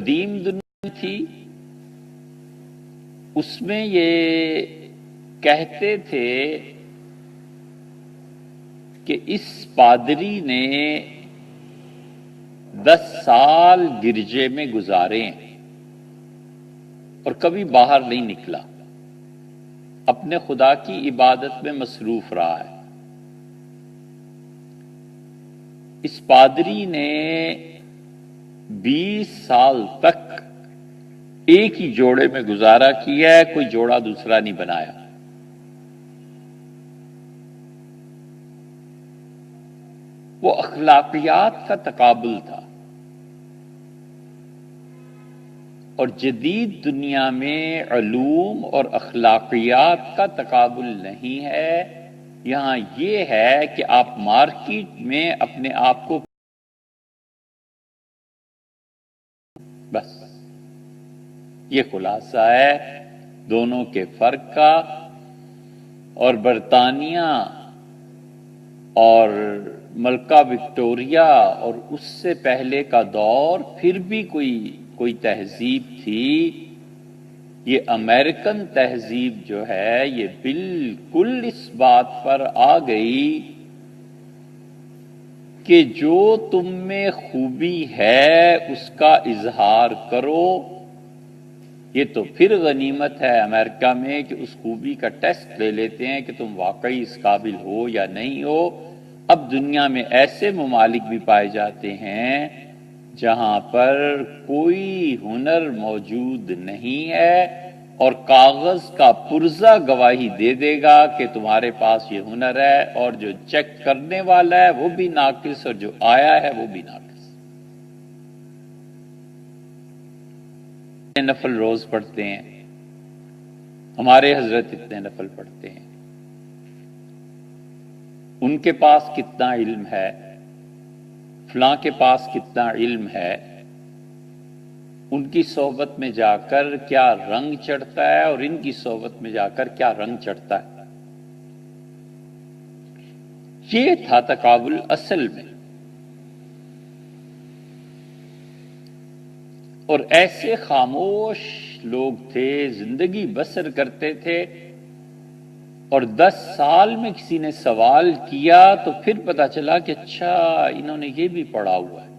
قدیم دنیا تھی اس میں یہ کہتے تھے کہ اس پادری نے 10 سال گرجے میں گزارے ہیں اور کبھی باہر نہیں نکلا، اپنے خدا کی عبادت میں مصروف رہا ہے۔ اس پادری نے 20 سال تک ایک ہی جوڑے میں گزارا کیا ہے، کوئی جوڑا دوسرا نہیں بنایا۔ وہ اخلاقیات کا تقابل تھا، اور جدید دنیا میں علوم اور اخلاقیات کا تقابل نہیں ہے، یہاں یہ ہے کہ آپ مارکیٹ میں اپنے آپ کو بس یہ خلاصہ ہے دونوں کے فرق کا۔ اور برطانیہ اور ملکہ وکٹوریہ اور اس سے پہلے کا دور پھر بھی کوئی تہذیب تھی، یہ امریکن تہذیب جو ہے یہ بالکل اس بات پر آ گئی کہ جو تم میں خوبی ہے اس کا اظہار کرو۔ یہ تو پھر غنیمت ہے امریکہ میں کہ اس خوبی کا ٹیسٹ لے لیتے ہیں کہ تم واقعی اس قابل ہو یا نہیں ہو۔ اب دنیا میں ایسے ممالک بھی پائے جاتے ہیں جہاں پر کوئی ہنر موجود نہیں ہے اور کاغذ کا پرزہ گواہی دے دے گا کہ تمہارے پاس یہ ہنر ہے، اور جو چیک کرنے والا ہے وہ بھی ناقص اور جو آیا ہے وہ بھی ناقص۔ نفل روز پڑھتے ہیں، ہمارے حضرت اتنے نفل پڑھتے ہیں، ان کے پاس کتنا علم ہے، فلاں کے پاس کتنا علم ہے، ان کی صحبت میں جا کر کیا رنگ چڑھتا ہے اور ان کی صحبت میں جا کر کیا رنگ چڑھتا ہے۔ یہ تھا تقابل اصل میں۔ اور ایسے خاموش لوگ تھے، زندگی بسر کرتے تھے، اور 10 سال میں کسی نے سوال کیا تو پھر پتا چلا کہ اچھا انہوں نے یہ بھی پڑھا ہوا ہے۔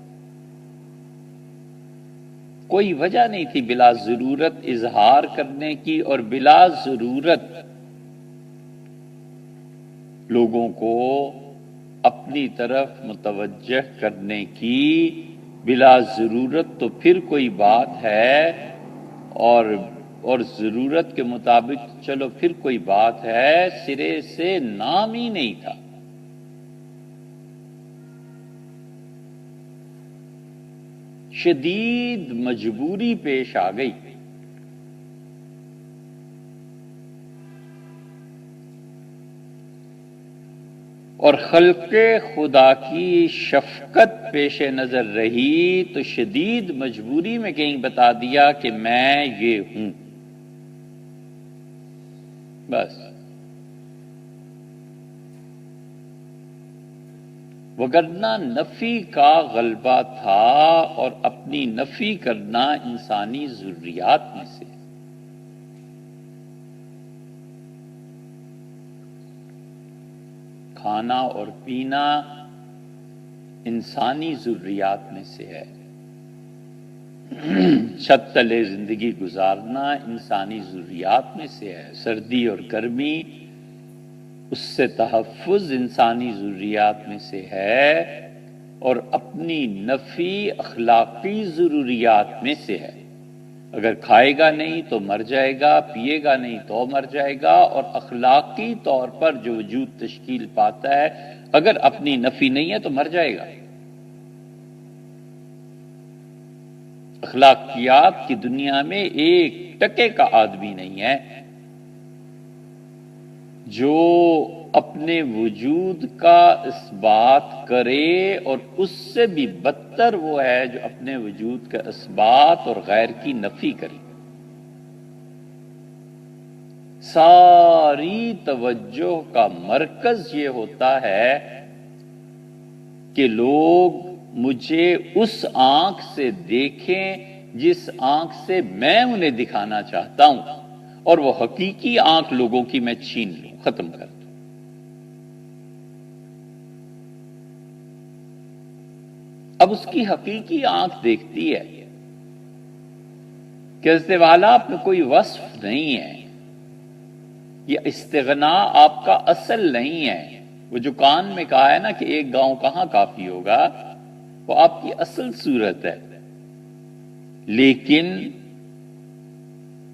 کوئی وجہ نہیں تھی بلا ضرورت اظہار کرنے کی اور بلا ضرورت لوگوں کو اپنی طرف متوجہ کرنے کی۔ بلا ضرورت تو پھر کوئی بات ہے، اور ضرورت کے مطابق چلو پھر کوئی بات ہے، سرے سے نام ہی نہیں تھا۔ شدید مجبوری پیش آ گئی، اور خلق خدا کی شفقت پیش نظر رہی تو شدید مجبوری میں کہیں بتا دیا کہ میں یہ ہوں، بس۔ وگرنہ نفی کا غلبہ تھا، اور اپنی نفی کرنا انسانی ضروریات میں سے۔ کھانا اور پینا انسانی ضروریات میں سے ہے، چھت تلے زندگی گزارنا انسانی ضروریات میں سے ہے، سردی اور گرمی اس سے تحفظ انسانی ضروریات میں سے ہے، اور اپنی نفی اخلاقی ضروریات میں سے ہے۔ اگر کھائے گا نہیں تو مر جائے گا، پیے گا نہیں تو مر جائے گا، اور اخلاقی طور پر جو وجود تشکیل پاتا ہے اگر اپنی نفی نہیں ہے تو مر جائے گا۔ اخلاقیات کی دنیا میں ایک ٹکے کا آدمی نہیں ہے جو اپنے وجود کا اس بات کرے، اور اس سے بھی بدتر وہ ہے جو اپنے وجود کا اس بات اور غیر کی نفی کرے۔ ساری توجہ کا مرکز یہ ہوتا ہے کہ لوگ مجھے اس آنکھ سے دیکھیں جس آنکھ سے میں انہیں دکھانا چاہتا ہوں، اور وہ حقیقی آنکھ لوگوں کی میں چھین لوں، ختم کر دوں۔ اب اس کی حقیقی آنکھ دیکھتی ہے کہ حضرت والا آپ میں کوئی وصف نہیں ہے، یہ استغنا آپ کا اصل نہیں ہے۔ وہ جو کان میں کہا ہے نا کہ ایک گاؤں کہاں کافی ہوگا، وہ آپ کی اصل صورت ہے، لیکن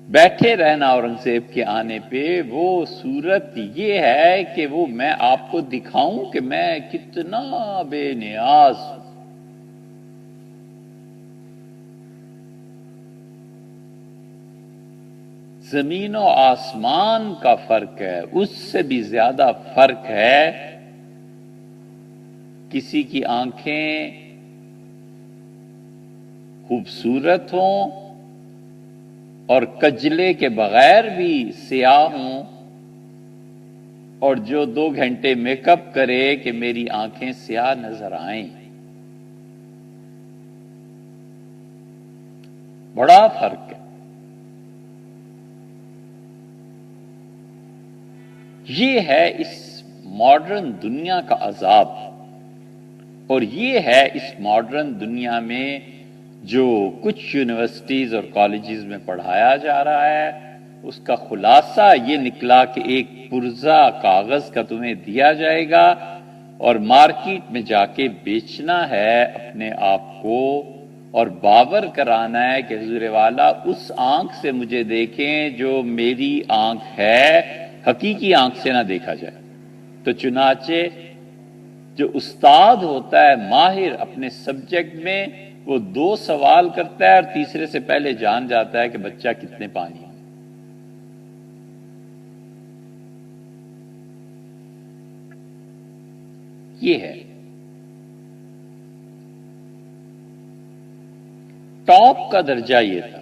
بیٹھے رہنا اورنگزیب کے آنے پہ وہ صورت یہ ہے کہ وہ میں آپ کو دکھاؤں کہ میں کتنا بے نیاز ہوں۔ زمین و آسمان کا فرق ہے، اس سے بھی زیادہ فرق ہے کسی کی آنکھیں خوبصورت ہوں اور کجلے کے بغیر بھی سیاہ ہوں، اور جو 2 گھنٹے میک اپ کرے کہ میری آنکھیں سیاہ نظر آئیں۔ بڑا فرق ہے۔ یہ ہے اس ماڈرن دنیا کا عذاب، اور یہ ہے اس ماڈرن دنیا میں جو کچھ یونیورسٹیز اور کالجز میں پڑھایا جا رہا ہے، اس کا خلاصہ یہ نکلا کہ ایک پرزہ کاغذ کا تمہیں دیا جائے گا اور مارکیٹ میں جا کے بیچنا ہے اپنے آپ کو، اور باور کرانا ہے کہ حضور والا اس آنکھ سے مجھے دیکھیں جو میری آنکھ ہے، حقیقی آنکھ سے نہ دیکھا جائے۔ تو چنانچہ جو استاد ہوتا ہے ماہر اپنے سبجیکٹ میں، وہ 2 سوال کرتا ہے اور تیسرے سے پہلے جان جاتا ہے کہ بچہ کتنے پانی میں۔ یہ ہے ٹاپ کا درجہ، یہ تھا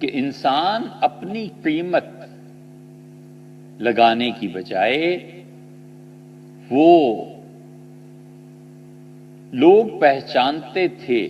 کہ انسان اپنی قیمت لگانے کی بجائے وہ لوگ پہچانتے تھے